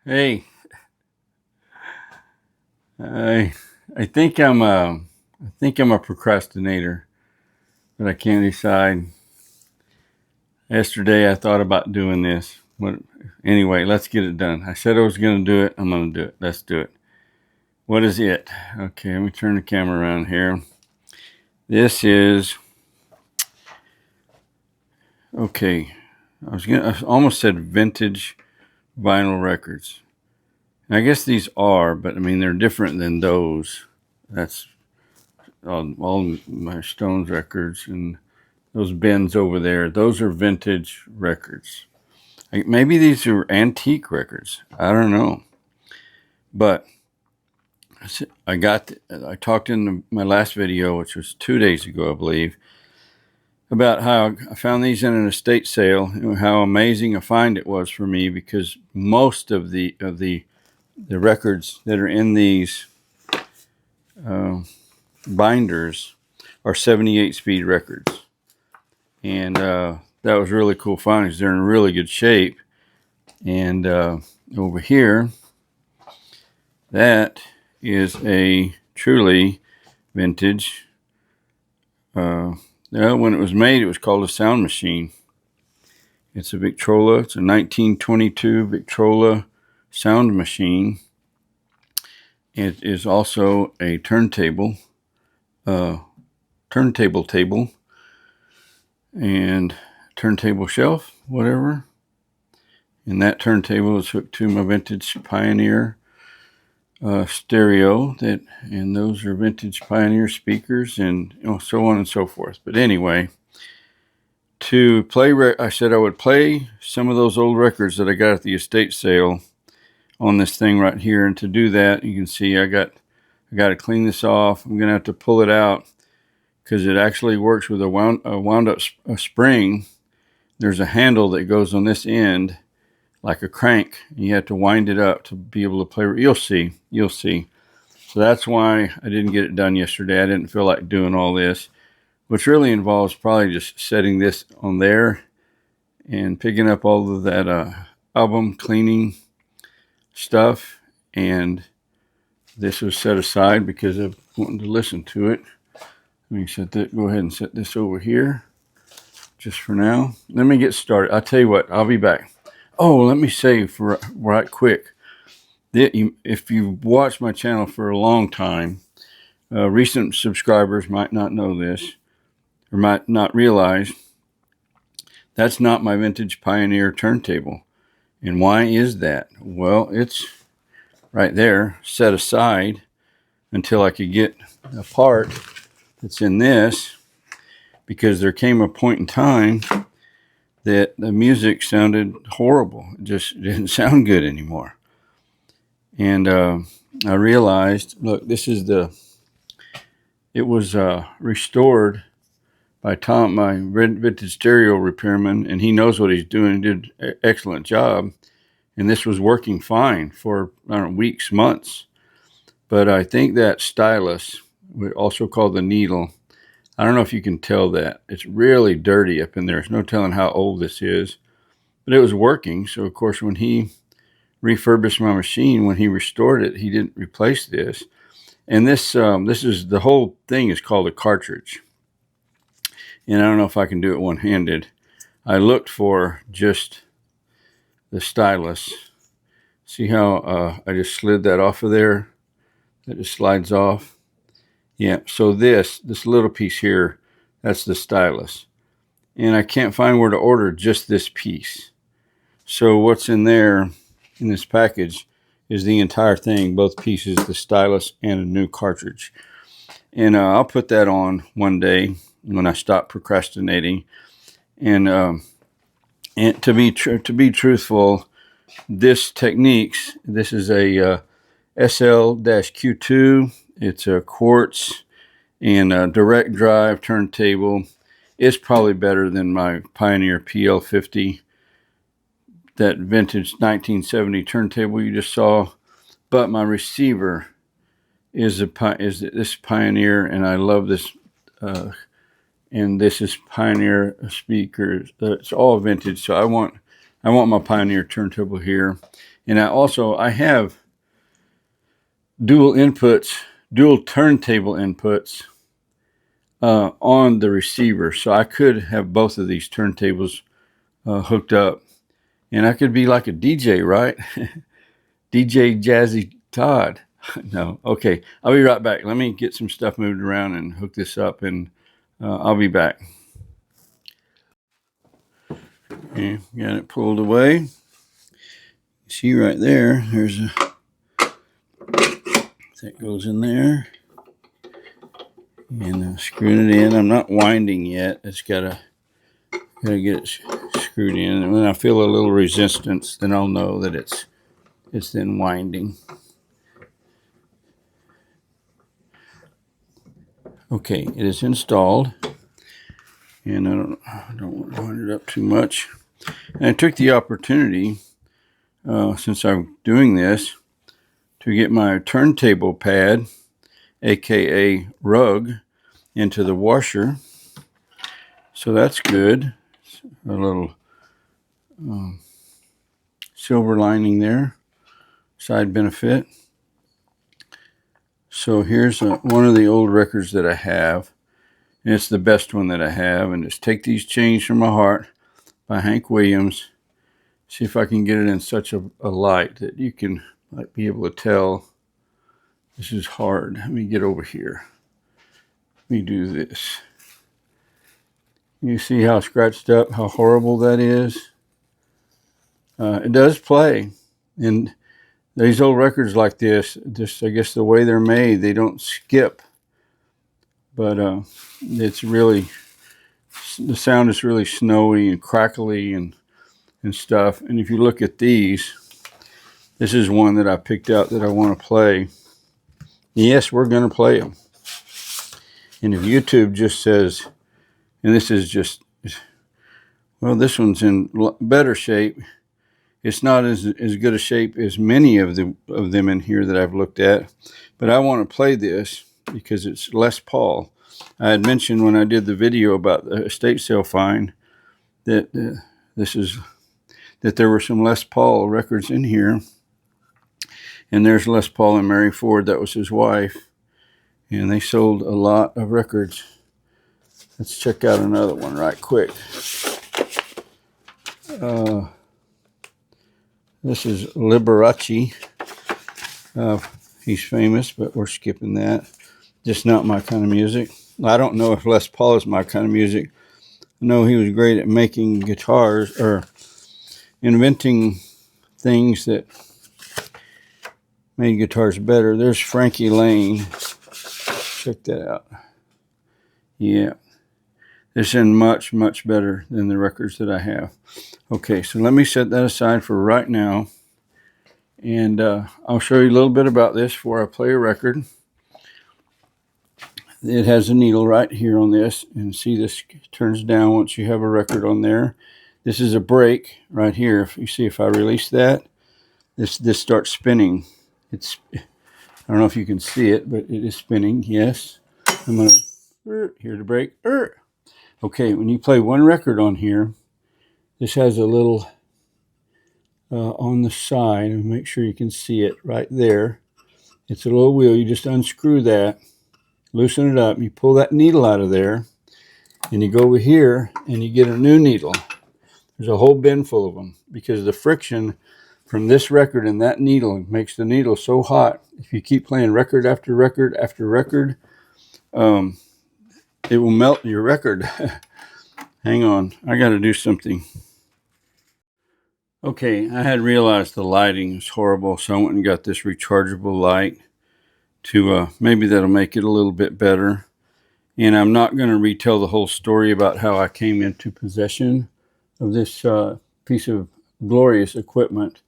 Hey, I I think I'm a procrastinator, but I can't decide. Yesterday I thought about doing this. Anyway, let's get it done. I said I was going to do it. I'm going to do it. Let's do it. What is it? Okay, let me turn the camera around here. This is okay. I almost said vintage vinyl records. I guess these are, but I mean they're different than those. That's all my Stones records and those bins over there. Those are vintage records. Maybe these are antique records. I don't know. But I talked in my last video, which was 2 days ago, I believe, about how I found these in an estate sale and how amazing a find it was for me because most of the records that are in these uh, binders are 78 speed records. And that was really cool findings. They're in really good shape. And over here, that is a truly vintage. When it was made, it was called a sound machine. It's a Victrola. It's a 1922 Victrola sound machine. It is also a turntable table, and turntable shelf, whatever. And that turntable is hooked to my vintage Pioneer stereo, and those are vintage Pioneer speakers, and so on and so forth. But anyway, to play, I said I would play some of those old records that I got at the estate sale on this thing right here. And to do that, you can see I got to clean this off. I'm gonna have to pull it out because it actually works with a wound up spring. There's a handle that goes on this end like a crank. You have to wind it up to be able to play. You'll see. So that's why I didn't get it done yesterday. I didn't feel like doing all this, which really involves probably just setting this on there and picking up all of that album cleaning stuff. And this was set aside because I wanted to listen to it. Let me go ahead and set this over here just for now. Let me get started. I'll tell you what, I'll be back. Oh, let me say for right quick, if you've watched my channel for a long time, recent subscribers might not know this or might not realize that's not my vintage Pioneer turntable. And why is that? Well, it's right there set aside until I could get a part that's in this, because there came a point in time that the music sounded horrible. It just didn't sound good anymore. And I realized, look, it was restored by Tom, my vintage stereo repairman, and he knows what he's doing. He did an excellent job. And this was working fine for, I don't know, weeks, months. But I think that stylus, also called the needle, I don't know if you can tell that. It's really dirty up in there. There's no telling how old this is. But it was working. So, of course, when he refurbished my machine, when he restored it, he didn't replace this. And this is, the whole thing is called a cartridge. And I don't know if I can do it one-handed. I looked for just the stylus. See how I just slid that off of there? That just slides off. Yeah, so this little piece here, that's the stylus. And I can't find where to order just this piece. So what's in there in this package is the entire thing, both pieces, the stylus and a new cartridge. And I'll put that on one day when I stop procrastinating. And to be truthful, this is a SL-Q2. It's a quartz and a direct drive turntable. It's probably better than my Pioneer PL50, that vintage 1970 turntable you just saw. But my receiver is this Pioneer, and I love this. And this is Pioneer speakers. It's all vintage, so I want my Pioneer turntable here. And I have dual turntable inputs on the receiver. So I could have both of these turntables hooked up. And I could be like a DJ, right? DJ Jazzy Todd. No. Okay. I'll be right back. Let me get some stuff moved around and hook this up, and I'll be back. Okay, got it pulled away. See right there, there's a that goes in there, and screwing it in. I'm not winding yet. It's gotta get it screwed in, and when I feel a little resistance, then I'll know that it's then winding. Okay, it is installed, and I don't want to wind it up too much. And I took the opportunity, since I'm doing this, to get my turntable pad, aka rug, into the washer. So that's good. A little silver lining there, side benefit. So here's one of the old records that I have, and it's the best one that I have, and it's Take These Chains from My Heart by Hank Williams. See if I can get it in such a light that you can be able to tell. This is hard. Let me get over here. Let me do this. You see how scratched up, how horrible that is? It does play. And these old records like this, just I guess the way they're made, they don't skip. But it's really, the sound is really snowy and crackly and stuff. And if you look at these, this is one that I picked out that I want to play. Yes, we're going to play them. And if YouTube just says, and this is just, well, this one's in better shape. It's not as good a shape as many of them in here that I've looked at, but I want to play this because it's Les Paul. I had mentioned when I did the video about the estate sale find that that there were some Les Paul records in here, and there's Les Paul and Mary Ford. That was his wife, and they sold a lot of records. Let's check out another one right quick. This is Liberace. He's famous, but we're skipping that. Just not my kind of music. I don't know if Les Paul is my kind of music. I know he was great at making guitars or inventing things that made guitars better. There's Frankie Lane. Check that out. Yeah. This is much, much better than the records that I have. Okay, so let me set that aside for right now. And I'll show you a little bit about this before I play a record. It has a needle right here on this. And see, this turns down once you have a record on there. This is a break right here. If you see, if I release that, this starts spinning. I don't know if you can see it, but it is spinning. Yes. I'm going to, here to break. Okay, when you play one record on here, this has a little on the side, and make sure you can see it right there. It's a little wheel. You just unscrew that, loosen it up, you pull that needle out of there, and you go over here and you get a new needle. There's a whole bin full of them because the friction from this record and that needle makes the needle so hot. If you keep playing record after record after record, it will melt your record. Hang on, I got to do something. Okay, I had realized the lighting was horrible, so I went and got this rechargeable light to maybe that'll make it a little bit better. And I'm not going to retell the whole story about how I came into possession of this piece of glorious equipment.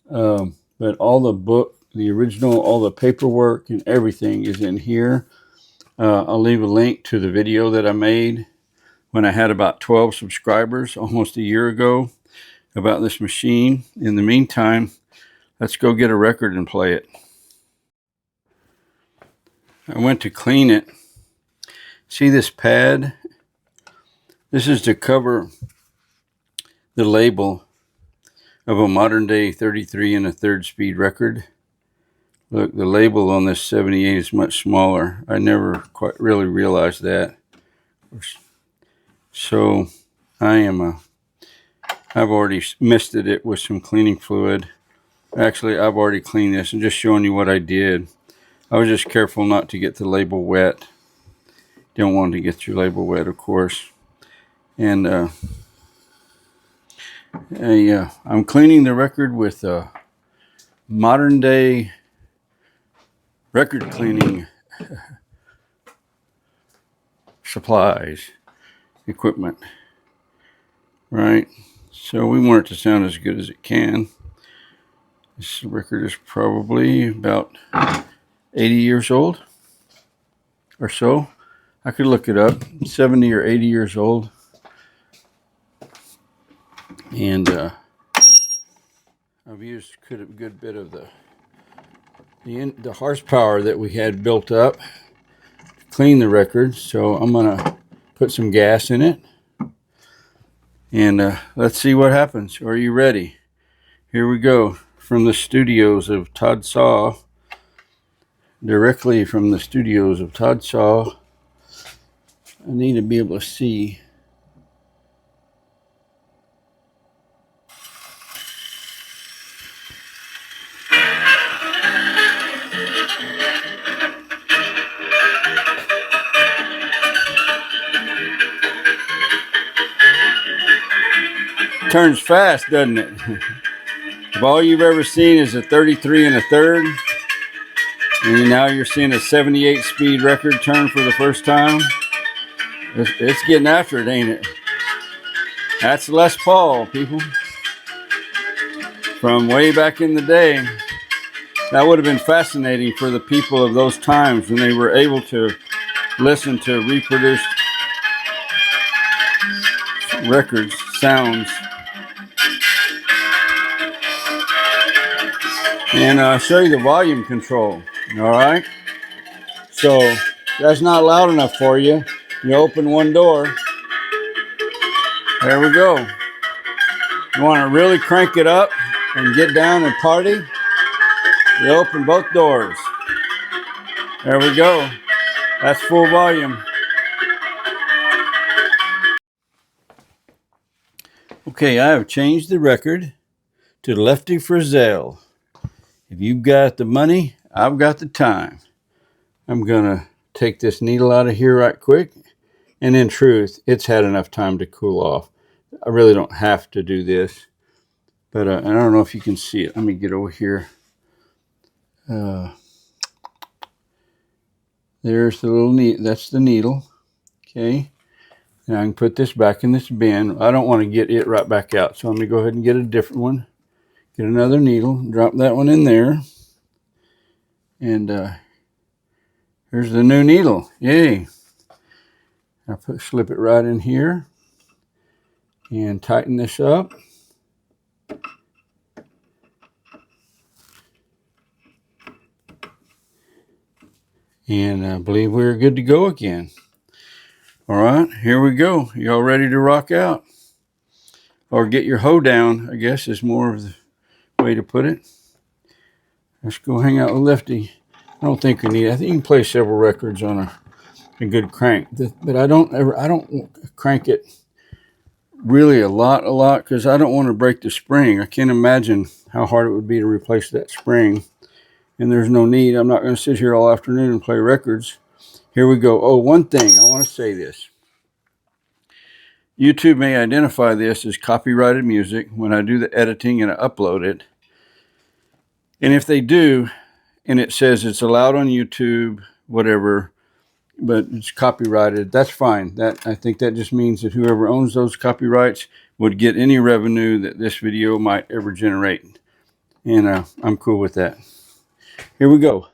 But all the book, the original, all the paperwork and everything is in here. I'll leave a link to the video that I made when I had about 12 subscribers almost a year ago about this machine. In the meantime, let's go get a record and play it. I went to clean it. See this pad? This is to cover the label of a modern day 33 1/3 speed record. Look, the label on this 78 is much smaller. I never quite really realized that. So I've already misted it with some cleaning fluid. Actually, I've already cleaned this and just showing you what I did. I was just careful not to get the label wet. Don't want to get your label wet, of course. And I'm cleaning the record with modern day record cleaning supplies, equipment, right? So we want it to sound as good as it can. This record is probably about 80 years old or so. I could look it up, 70 or 80 years old. And I've used a good bit of the horsepower that we had built up to clean the record. So I'm gonna put some gas in it, and let's see what happens. Are you ready? Here we go from the studios of Todd Saw. Directly from the studios of Todd Saw. I need to be able to see. Turns fast, doesn't it? If all you've ever seen is a 33 1/3, and now you're seeing a 78 speed record turn for the first time, it's getting after it, ain't it? That's Les Paul, people. From way back in the day. That would have been fascinating for the people of those times when they were able to listen to reproduced records, sounds. And I'll show you the volume control. All right. So that's not loud enough for you. You open one door. There we go. You want to really crank it up and get down and party? You open both doors. There we go. That's full volume. Okay, I have changed the record to Lefty Frizzell. If you've got the money, I've got the time. I'm going to take this needle out of here right quick. And in truth, it's had enough time to cool off. I really don't have to do this. But I don't know if you can see it. Let me get over here. There's the little needle. That's the needle. Okay. And I can put this back in this bin. I don't want to get it right back out. So I'm going to go ahead and get a different one. Get another needle. Drop that one in there. And here's the new needle. Yay. Slip it right in here. And tighten this up. And I believe we're good to go again. All right, here we go. Y'all ready to rock out? Or get your hoe down, I guess is more of the way to put it. Let's go hang out with Lefty. I don't think we need it. I think you can play several records on a good crank. But I don't crank it really a lot, because I don't want to break the spring. I can't imagine how hard it would be to replace that spring. And there's no need. I'm not going to sit here all afternoon and play records. Here we go. Oh, one thing. I want to say this. YouTube may identify this as copyrighted music when I do the editing and I upload it. And if they do, and it says it's allowed on YouTube, whatever, but it's copyrighted, that's fine. I think that just means that whoever owns those copyrights would get any revenue that this video might ever generate. And I'm cool with that. Here we go.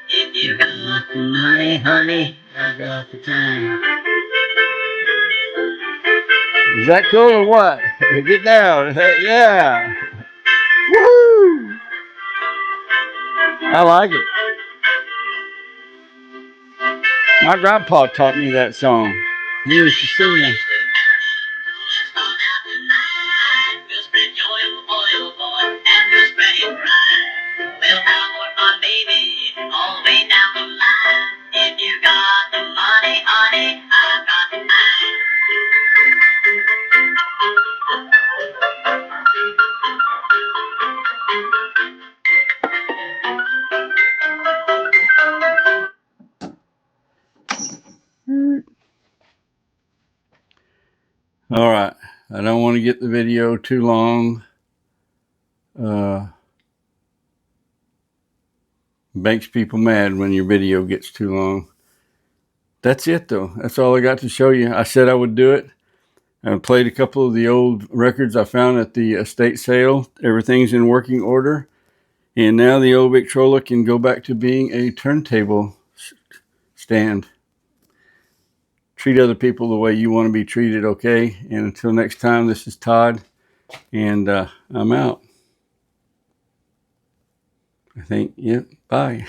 If you got the money, honey, got the time. Is that cool or what? Get down. Yeah. Woohoo! I like it. My grandpa taught me that song. He used to sing that. All right. I don't want to get the video too long. Makes people mad when your video gets too long. That's it, though. That's all I got to show you. I said I would do it. I played a couple of the old records I found at the estate sale. Everything's in working order. And now the old Victrola can go back to being a turntable stand. Treat other people the way you want to be treated, okay? And until next time, this is Todd, and I'm out. I think, yeah, bye.